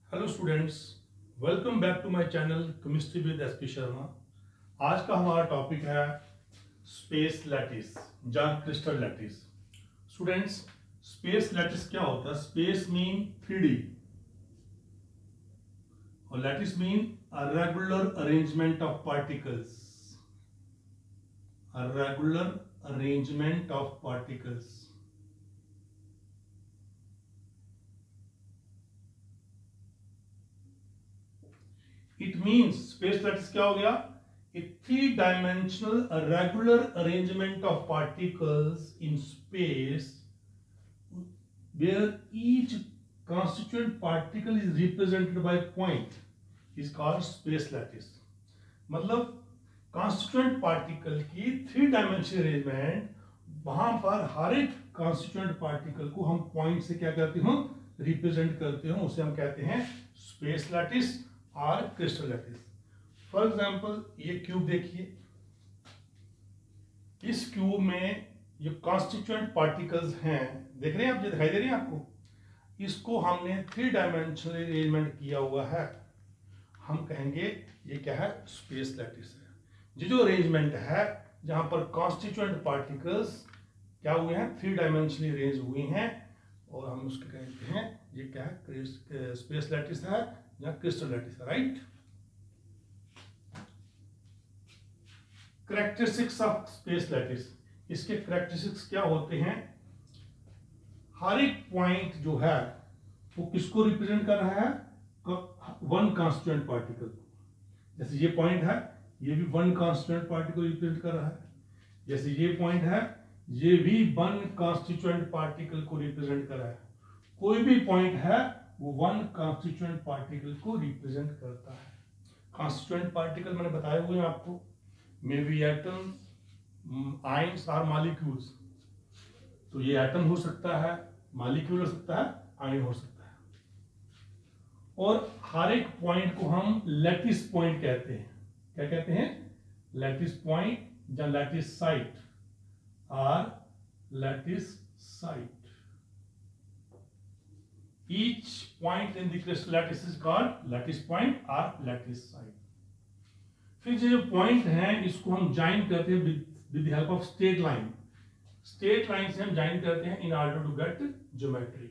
Hello students, welcome back to my channel chemistry with SP Sharma. आज का हमारा topic है स्पेस लैटिस या crystal lattice. Students, space lattice क्या होता है? स्पेस मीन 3D और lattice mean a regular arrangement of particles. A regular arrangement of particles. It means space lattice क्या हो गया? A three-dimensional regular arrangement of particles in space where each constituent particle is represented by point is called space lattice। मतलब constituent particle की three dimensional arrangement, वहां पर हर एक constituent particle को हम point से क्या करते हैं? रिप्रेजेंट करते हैं, उसे हम कहते हैं स्पेस लैटिस और क्रिस्टल लैटिस। फॉर एग्जाम्पल ये क्यूब देखिए, इस क्यूब में जो कॉन्स्टिट्यूएंट पार्टिकल्स हैं, देख रहे हैं आप, जो दिखाई दे रही है आपको, इसको हमने थ्री डायमेंशनल अरेंजमेंट किया हुआ है। हम कहेंगे ये क्या है? स्पेस लैटिस है। ये जो अरेंजमेंट है जहां पर कॉन्स्टिट्यूएंट पार्टिकल्स क्या हुए हैं? थ्री डायमेंशनली अरेंज हुए हैं, और हम उसको कहते हैं ये क्या है? स्पेस लैटिस है या क्रिस्टल लैटिस है, right. Characteristics of space lattice, इसके कैरेक्टरिस्टिक्स क्या होते हैं? हर एक पॉइंट जो है वो किसको रिप्रेजेंट कर रहा है? One constituent particle. जैसे ये पॉइंट है, ये भी वन कांस्टिट्यूएंट पार्टिकल रिप्रेजेंट कर रहा है। जैसे ये पॉइंट है, ये भी वन कांस्टिट्यूएंट पार्टिकल को रिप्रेजेंट कर रहा है। कोई भी पॉइंट है वो वन कांस्टिट्यूएंट पार्टिकल को रिप्रेजेंट करता है। कांस्टिट्यूएंट पार्टिकल मैंने बताए हुए हैं आपको, मे बी एटम, आयंस और मॉलिक्यूल्स। तो ये एटम हो सकता है, मॉलिक्यूल हो सकता है, आयन हो सकता है। और हर एक पॉइंट को हम लैटिस पॉइंट कहते हैं। क्या कहते हैं? लैटिस पॉइंट या लैटिस साइट और lattice site. Each point in the crystal lattice is called lattice point और लैटिस साइट। फिर जो पॉइंट है इसको हम ज्वाइन करते हैं with the help of straight line. Straight line से हम ज्वाइन करते हैं in order to get geometry.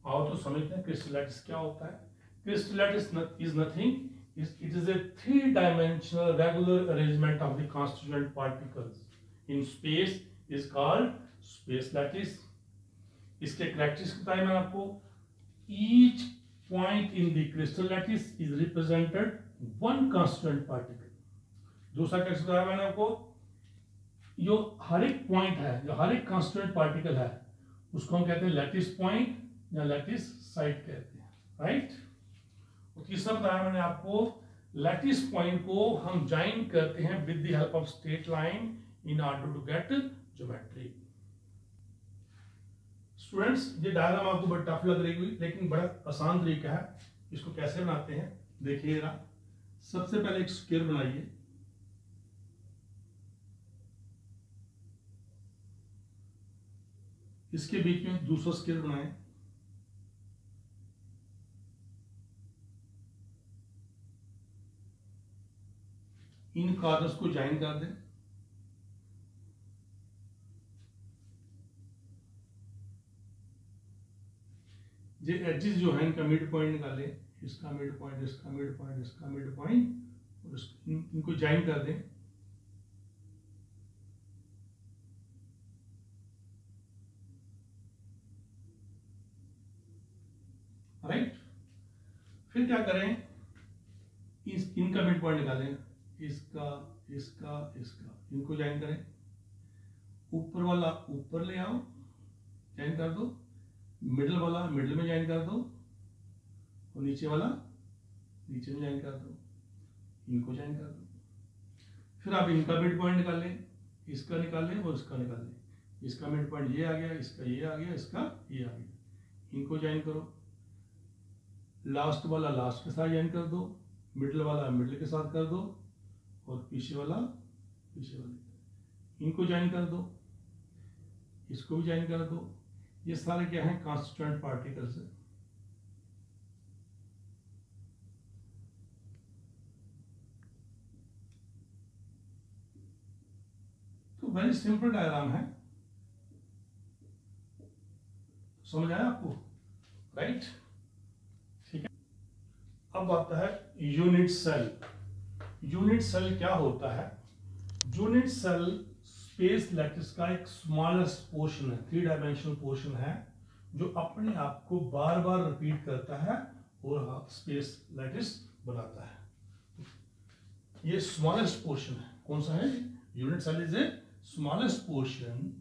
आओ तो समझते हैं क्रिस्टल लैटिस क्या होता है। Crystal lattice is nothing, it is a three-dimensional regular arrangement of the constituent particles in space is called space lattice। इसके कैरेक्टरिस्टिक्स बताए मैंने आपको। each point in the crystal lattice is represented one constituent particle। दूसरा characteristics बताया मैंने आपको, जो हर एक पॉइंट है, जो हर एक कांस्टिट्यूएंट पार्टिकल है, उसको हम कहते हैं लैटिस पॉइंट या लैटिस साइट कहते हैं, राइट। और तीसरा बताया मैंने आपको, लैटिस पॉइंट को हम ज्वाइन करते हैं with the help of straight line in order to get geometry. Students, ये डायग्राम आपको बड़ा टफ लग रही हुई, लेकिन बड़ा आसान तरीका है। इसको कैसे बनाते हैं देखिएगा। सबसे पहले एक स्क्वायर बनाइए, इसके बीच में दूसरा स्क्वायर बनाएं, इन कॉर्नर्स को ज्वाइन कर दें। ये एजेस जो है इनका मिड पॉइंट निकालें, इसका मिड पॉइंट, इसका मिड पॉइंट, इसका मिड पॉइंट, और इनको ज्वाइन कर दें। राइट। फिर क्या करें? इनका मिड पॉइंट निकालें, इसका, इसका, इसका, इनको ज्वाइन करें। ऊपर वाला ऊपर ले आओ, ज्वाइन कर दो। मिडिल वाला मिडिल में ज्वाइन कर दो, और नीचे वाला नीचे में ज्वाइन कर दो, इनको ज्वाइन कर दो। फिर आप इनका मिड पॉइंट निकालें, इसका निकालें और इसका निकालें। इसका मिड पॉइंट ये आ गया, इसका ये आ गया, इसका ये आ गया, इनको ज्वाइन करो। लास्ट वाला लास्ट के साथ ज्वाइन कर दो, मिडिल वाला मिडिल के साथ कर दो, और पीछे वाला पीछे वाले, इनको ज्वाइन कर दो, इसको भी ज्वाइन कर दो। ये सारे क्या हैं? कांस्टिट्यूएंट पार्टिकल्स है। वेरी सिंपल डायग्राम है, समझ आया आपको, राइट? ठीक है। अब आता है यूनिट सेल। यूनिट सेल क्या होता है? यूनिट सेल स्पेस लैटिस का एक स्मॉलेस्ट पोर्शन है, 3 डायमेंशनल पोर्शन है, जो अपने आप को बार बार रिपीट करता है और स्पेस लैटिस बनाता है। ये स्मॉलेस्ट पोर्शन है, कौन सा है? Unit cell is a smallest portion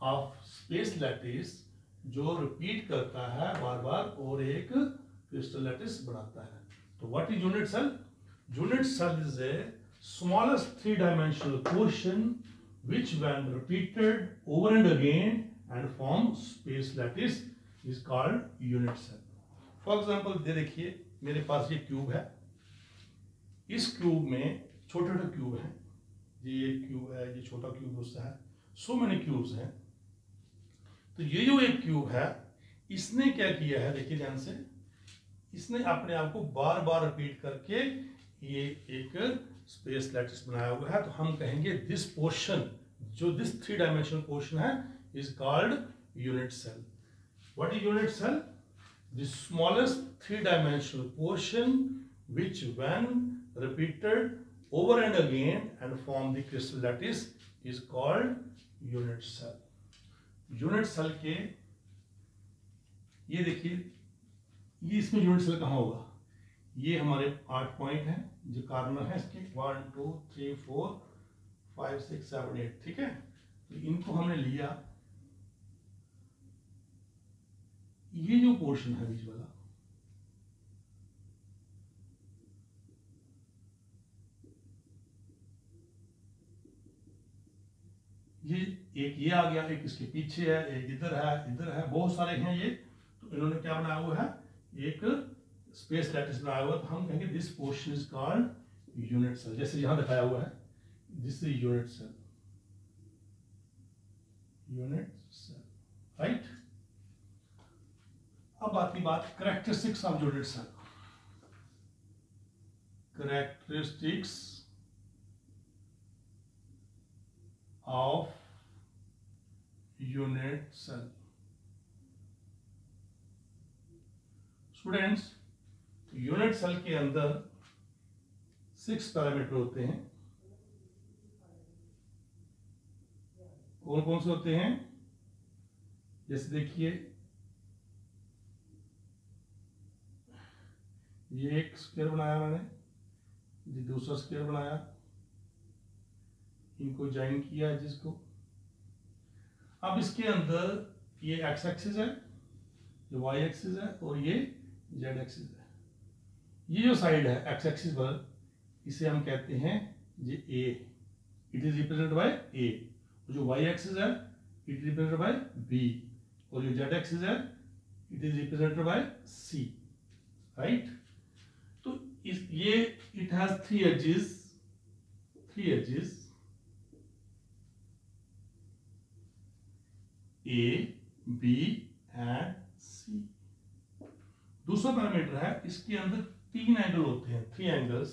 of space lattice जो रिपीट करता है बार बार और एक क्रिस्टल लैटिस बनाता है। तो what is unit cell? Unit cell is a smallest 3-dimensional portion which when repeated over and again and form space lattice is called unit cell. For example, ये देखिए मेरे पास ये क्यूब है, इस क्यूब में छोटे छोटे क्यूब हैं, ये क्यूब है, ये छोटा क्यूब दूसरा है, सो मैनी क्यूब्स हैं। तो ये जो एक क्यूब है इसने क्या किया है, देखिए ध्यान से, इसने अपने आप को बार बार रिपीट करके ये एक स्पेस लैटिस बनाया हुआ है। तो हम कहेंगे दिस पोर्शन, जो दिस 3 डायमेंशनल पोर्शन है, is called unit cell. What is unit cell? The smallest 3 dimensional portion which when repeated over and again and form the crystal lattice is called unit cell. Unit cell के ये देखिए, ये इसमें unit cell कहाँ होगा? ये हमारे 8 point हैं जो कार्नर है इसके, 1 2 3 4 5 6 7 8, ठीक है। तो इनको हमने लिया, ये जो पोर्शन है बीच वाला, ये एक ये आ गया, एक इसके पीछे है, एक इधर है, बहुत सारे हैं ये। तो इन्होंने क्या बनाया हुआ है? एक स्पेस लैटिस बनाया हुआ। तो हम कहेंगे this portion is called unit cell, जैसे यहां दिखाया हुआ है, this is unit cell, right. अब आती बात characteristics of unit cell. Characteristics of unit cell. Students, unit cell के अंदर 6 पैरामीटर होते हैं। कौन कौन से होते हैं? जैसे देखिए, ये एक स्क्वायर बनाया मैंने, ये दूसरा स्क्वायर बनाया, इनको ज्वाइन किया जिसको। अब इसके अंदर ये एक्स एक्सिस है, ये वाई एक्सिस है और ये जेड एक्सिस है। ये जो साइड है एक्स एक्सिस पर, इसे हम कहते हैं ये A, it is represented by A. जो वाई एक्सिस है it is represented by B, और जो जेड एक्सिस है it is represented by C, right. तो ये it has 3 axes, A B and C. दूसरा पैरामीटर है, इसके अंदर 3 एंगल होते हैं, 3 एंगल्स।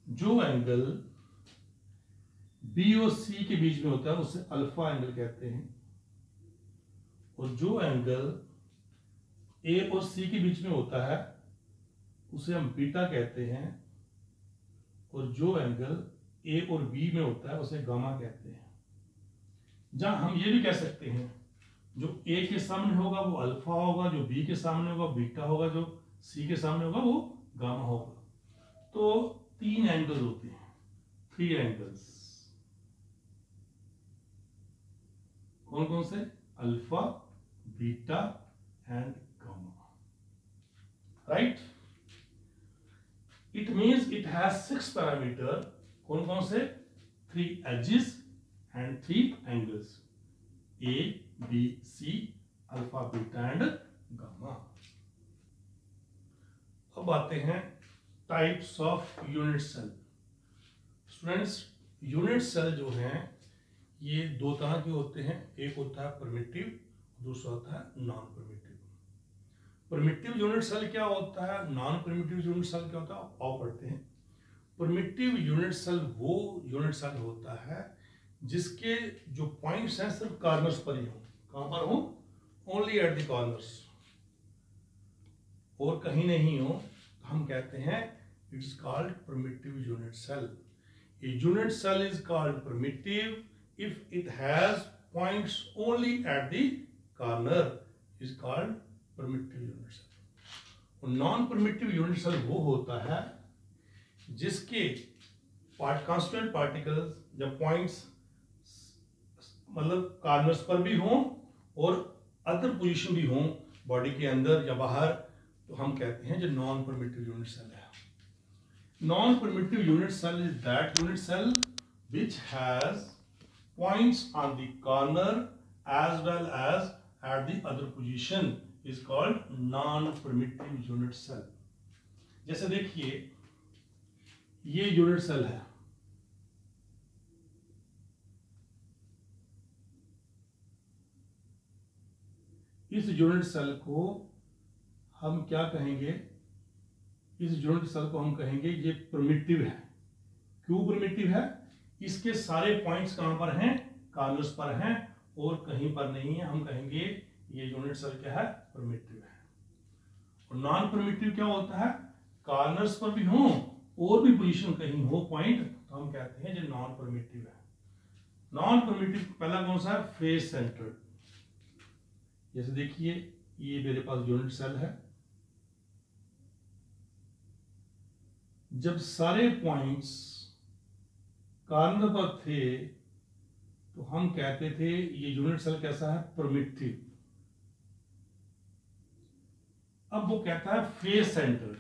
जो एंगल बी और सी के बीच में होता है उसे अल्फा एंगल कहते हैं, और जो एंगल ए और सी के बीच में होता है उसे हम बीटा कहते हैं, और जो एंगल ए और बी में होता है उसे गामा कहते हैं। जहां हम ये भी कह सकते हैं, जो ए के सामने होगा वो अल्फा होगा, जो बी के सामने होगा बीटा होगा, जो सी के सामने होगा वो गामा होगा। तो 3 एंगल्स होते हैं, 3 एंगल्स। कौन कौन से? Alpha, beta and gamma, right. It means it has 6 parameter. कौन कौन से? 3 axes and 3 angles, A B C, alpha beta and gamma. अब आते हैं types of unit cell. Students, unit cell जो हैं ये 2 तरह के होते हैं, एक होता है प्रिमिटिव, दूसरा होता है non primitive. Primitive unit cell क्या होता है, नॉन प्रिमिटिव यूनिट सेल क्या होता है, आओ पढ़ते हैं। प्रिमिटिव यूनिट सेल वो यूनिट सेल होता है जिसके जो पॉइंट्स हैं सिर्फ कॉर्नर्स पर ही हो। कहां पर हो? ओनली एट द कॉर्नर्स, और कहीं नहीं हो, तो हम कहते हैं it is called primitive unit cell. A unit cell is called primitive if it has points only at the corner, is called primitive unit cell। और non-primitive unit cell वो होता है जिसके constituent particles जब points मतलब corners पर भी हों और other position भी हों body के अंदर या बाहर, तो हम कहते हैं जो non-primitive unit cell है। Non-primitive unit cell is that unit cell which has points on the corner as well as at the other position is called non-primitive unit cell। जैसे देखिए ये यूनिट सेल है, इस यूनिट सेल को हम क्या कहेंगे? इस यूनिट सेल को हम कहेंगे ये प्रिमिटिव है। क्यों प्रिमिटिव है? इसके सारे पॉइंट्स कहां पर हैं? कॉर्नर्स पर हैं और कहीं पर नहीं है। हम कहेंगे ये यूनिट सेल क्या है? प्रिमिटिव है। और नॉन प्रिमिटिव क्या होता है? कॉर्नर्स पर भी हो और भी पोजीशन कहीं हो पॉइंट, तो हम कहते हैं ये नॉन प्रिमिटिव है। नॉन प्रिमिटिव पहला कौन सा है? Face centred. जैसे देखिए ये मेरे पास यूनिट सेल है, जब सारे पॉइंट्स कॉर्नर पर थे तो हम कहते थे ये यूनिट सेल कैसा है? प्रिमिटिव। अब वो कहता है face centre.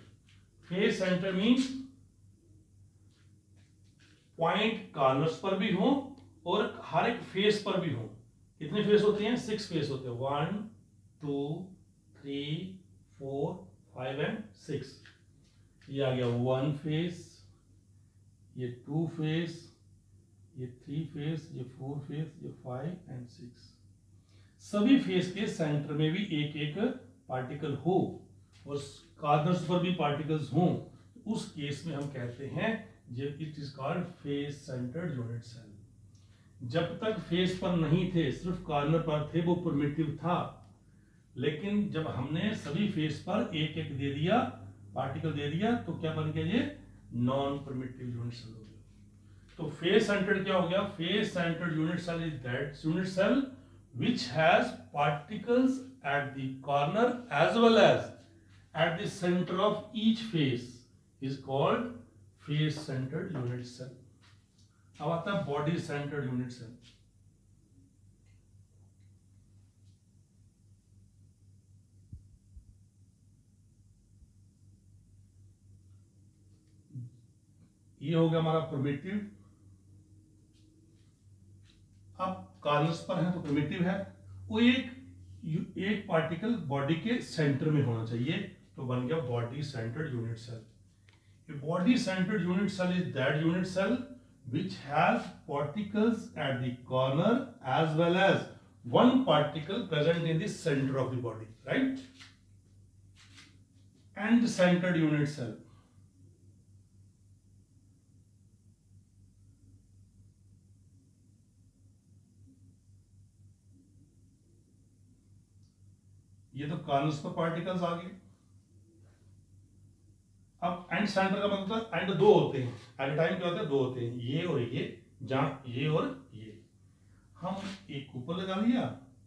Face centre means point corners पर भी हो और हर एक फेस पर भी हो। कितने फेस होते हैं? 6 फेस होते हैं। 1 2 3 4 5 एंड 6। ये आ गया 1 फेस, ये 2 फेस, ये 3 फेस, ये 4 फेस, ये 5 एंड 6। सभी फेस के सेंटर में भी एक एक पार्टिकल हो और कॉर्नर्स पर भी पार्टिकल्स हों, उस केस में हम कहते हैं it is called face centred unit cell. जब तक फेस पर नहीं थे, सिर्फ कॉर्नर पर थे, वो प्रिमिटिव था। लेकिन जब हमने सभी फेस पर एक एक दे दिया, पार्टिकल दे दिया, तो क्या बन गया? ये नॉन प्रिमिटिव यूनिट सेल हो गया। तो फेस सेंटर्ड क्या हो गया? Face centred unit cell is that unit cell which has particles at the corner as well as at the center of each face is called face centered unit cell। अब आता है body centered unit cell। ये हो गया हमारा primitive. अब corners पर है तो प्रिमिटिव है। वो एक पार्टिकल बॉडी के सेंटर में होना चाहिए, तो बन गया body centred unit cell. A body centred unit cell is that unit cell which has particles at the corner as well as one particle present in the center of the body, right? And centered unit cell। ये तो corners पर particles आ गए। अब and centre का मतलब and दो होते हैं, एट टाइम क्या होता है? दो होते हैं, ये और ये, जहां ये और ये। हम एक ऊपर लगा लिया,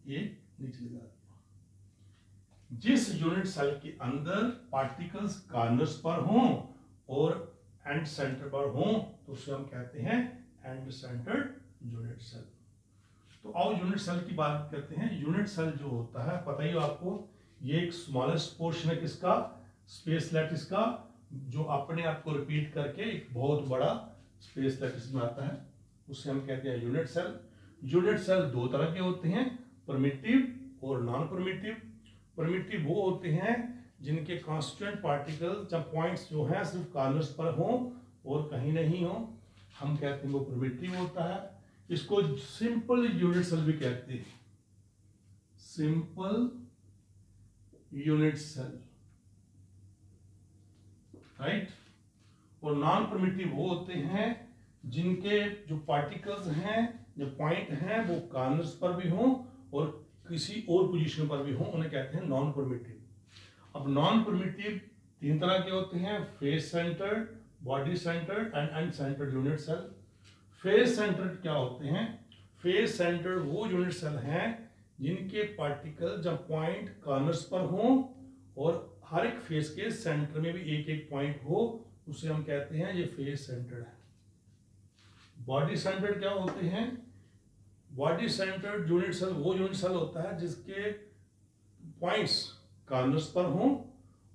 एक नीचे लगा दिया। जिस यूनिट सेल के अंदर पार्टिकल्स कॉर्नर्स पर हों और एंड सेंटर पर हों, तो उसे हम कहते हैं एंड सेंटर्ड यूनिट सेल। तो आओ यूनिट सेल की बात करते हैं। यूनिट सेल जो होता है, पता ही आपको, ये एक स्मॉलेस्ट पोर्शन है किसका? स्पेस लैटिस का, जो अपने आप को रिपीट करके एक बहुत बड़ा स्पेस लैटिस में आता है, उसे हम कहते हैं यूनिट सेल। यूनिट सेल दो तरह के होते हैं, प्रिमिटिव और नॉन प्रिमिटिव। प्रिमिटिव वो होते हैं जिनके कॉन्स्टिट्यूएंट पार्टिकल जब पॉइंट्स जो हैं सिर्फ कॉर्नर्स पर हों और कहीं नहीं हो, हम कहते हैं वो प्रिमिटिव होता है। इसको सिंपल यूनिट सेल भी कहते हैं, सिंपल यूनिट सेल, राइट। और नॉन प्रिमिटिव वो होते हैं जिनके जो पार्टिकल्स हैं जो पॉइंट हैं वो कॉर्नर्स पर भी हों और किसी और पोजीशन पर भी हों, उन्हें कहते हैं नॉन परमिटिव। अब नॉन परमिटिव 3 तरह के होते हैं, face centred, body centred end end centred unit cell. Face centred क्या होते हैं? फेस सेंटर्ड वो यूनिट सेल हैं जिनके पार्टिकल जब पॉइंट कॉर्नर्स पर हों और हर एक फेस के सेंटर में भी एक एक पॉइंट हो, उसे हम कहते हैं ये फेस सेंटर्ड है। बॉडी सेंटर्ड क्या होते हैं? बॉडी सेंटर्ड यूनिट सेल वो यूनिट सेल होता है जिसके पॉइंट्स कॉर्नर्स पर हों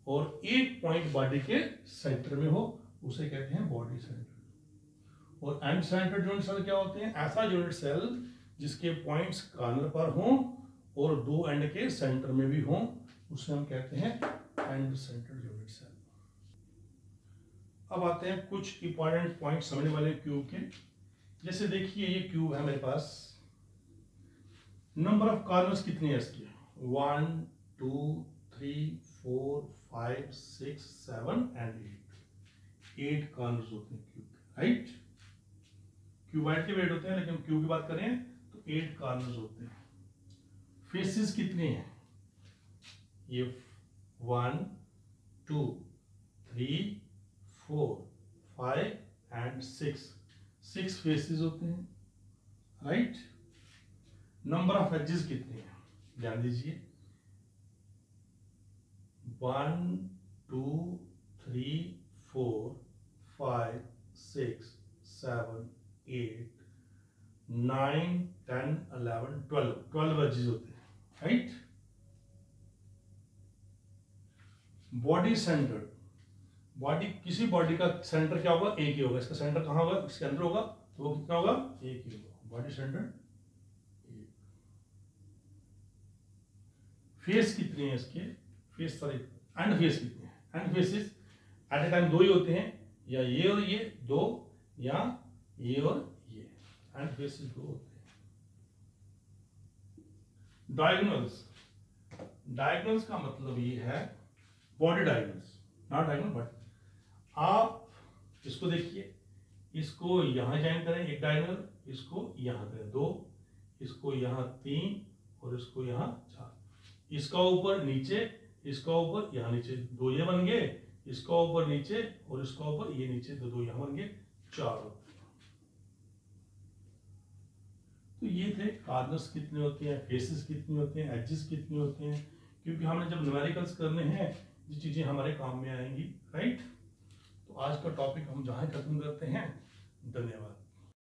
और एक पॉइंट बॉडी के सेंटर में हो, उसे कहते हैं बॉडी सेंटर्ड। और एंड सेंटर्ड यूनिट सेल क्या होते हैं? ऐसा यूनिट सेल जिसके पॉइंट्स कॉर्नर पर हों और 2 एंड के सेंटर में भी हों, उसे हम कहते हैं एंड सेंटर्ड यूनिट सेल। अब आते हैं कुछ इंपॉर्टेंट पॉइंट समझने वाले क्यूब के। जैसे देखिए ये क्यूब है मेरे पास, नंबर ऑफ कॉर्नर्स कितनी है इसकी? 1 2 3 4 5 6 7 एंड 8 कॉर्नर्स होते हैं क्यूब के, राइट? क्यूबाइड के वेट होते हैं, लेकिन क्यूब की बात करें तो 8 कॉर्नर्स होते हैं। फेसेस कितने हैं? ये 1 2 3 4 5 एंड 6 फेसेस होते हैं, राइट? नंबर ऑफ एजेस कितने हैं? ध्यान दीजिए, 1 2 3 4 5 6 7 8 9 10 11 12 एजेस होते हैं, राइट? बॉडी सेंटर, बॉडी किसी बॉडी का सेंटर क्या होगा? एक ही होगा। इसका सेंटर कहाँ होगा? इसके अंदर होगा, तो वो कितना होगा? एक ही होगा। बॉडी सेंटर एक। फेस कितने हैं इसके? फेस सॉरी एंड फेस कितने हैं? End faces at a time 2 ही होते हैं, या ये और ये 2 या ये और ये। एंड फेसेस 2 होते हैं। डायगोनल्स, डायगोनल्स का मतलब ये है body diagonals, not diagonal but आप इसको देखिए, इसको यहां ज्वाइन करें एक डायगोनल, इसको यहां करें 2, इसको यहां 3 और इसको यहां 4। इसका ऊपर नीचे, इसका ऊपर यहां नीचे 2 ये बन गए, इसका ऊपर नीचे और इसका ऊपर ये नीचे 2 यहां बन गए 4। तो ये थे कॉर्नर्स कितने होते हैं, फेसेस कितने होते हैं, एजेस कितने होते हैं, क्योंकि हमने जब न्यूमेरिकल्स करने हैं ये चीजें हमारे काम में आएंगी, राइट? तो आज का टॉपिक हम जहां खत्म करते हैं। धन्यवाद।